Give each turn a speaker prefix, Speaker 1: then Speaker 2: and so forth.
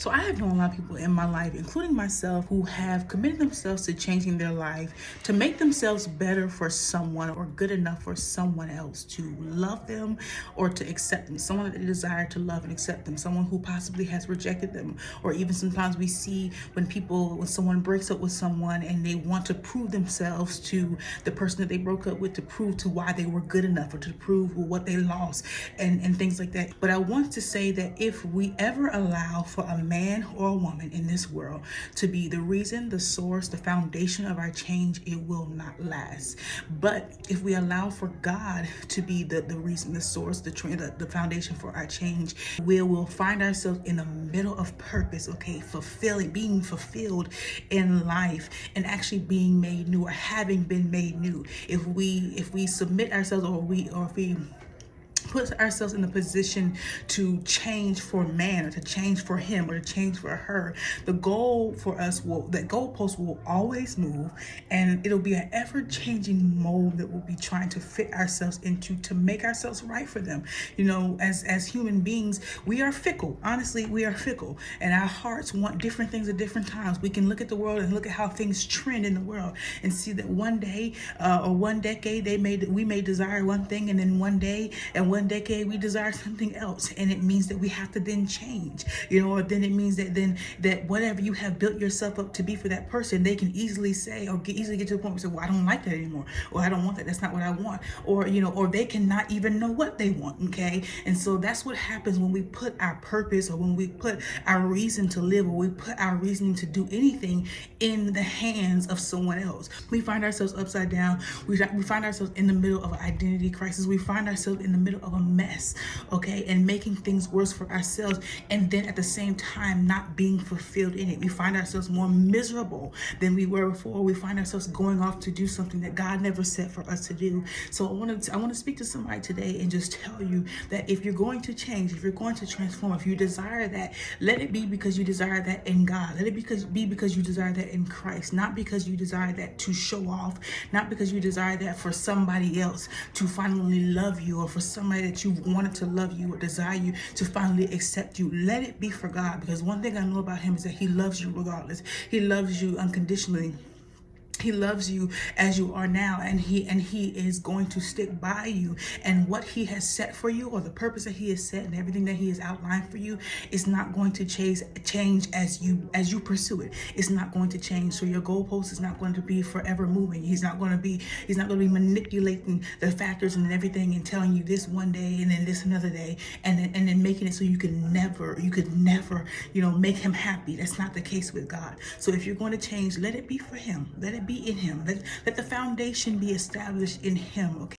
Speaker 1: So I have known a lot of people in my life, including myself, who have committed themselves to changing their life to make themselves better for someone or good enough for someone else to love them or to accept them, someone that they desire to love and accept them, someone who possibly has rejected them. Or even sometimes we see when someone breaks up with someone and they want to prove themselves to the person that they broke up with, to prove to why they were good enough or to prove what they lost and things like that. But I want to say that if we ever allow for a man or a woman in this world to be the reason, the source, the foundation of our change, it will not last. But if we allow for God to be the reason, the source, the foundation for our change, we will find ourselves in the middle of purpose, okay, being fulfilled in life and actually being made new or having been made new. If we submit ourselves or if we put ourselves in the position to change for man or to change for him or to change for her, the goalpost will always move, and it'll be an ever-changing mold that we'll be trying to fit ourselves into to make ourselves right for them. You know, as human beings, we are fickle. Honestly, we are fickle, and our hearts want different things at different times. We can look at the world and look at how things trend in the world and see that one day or one decade we may desire one thing, and then one day and one decade we desire something else, and it means that we have to then change, or then it means that whatever you have built yourself up to be for that person, they can easily say or easily get to the point where they say, well, I don't like that anymore, or I don't want that, that's not what I want, or or they cannot even know what they want. Okay, and so that's what happens when we put our purpose or when we put our reason to live or we put our reasoning to do anything in the hands of someone else. We find ourselves upside down. We find ourselves in the middle of an identity crisis. We find ourselves in the middle of a mess, okay, and making things worse for ourselves, and then at the same time not being fulfilled in it. We find ourselves more miserable than we were before. We find ourselves going off to do something that God never set for us to do. So I want to speak to somebody today and just tell you that if you're going to change, if you're going to transform, if you desire that, let it be because you desire that in God. Let it be because you desire that in Christ, not because you desire that to show off, not because you desire that for somebody else to finally love you, or for somebody that you wanted to love you or desire you to finally accept you. Let it be for God, because one thing I know about him is that he loves you regardless. He loves you unconditionally. He loves you as you are now, and he is going to stick by you, and what he has set for you, or the purpose that he has set and everything that he has outlined for you, is not going to change as you pursue it. It's not going to change. So your goalpost is not going to be forever moving. He's not going to be manipulating the factors and everything and telling you this one day and then this another day, and then making it so you could never make him happy. That's not the case with God. So if you're going to change, let it be for him. Let it be in him. Let the foundation be established in him. Okay.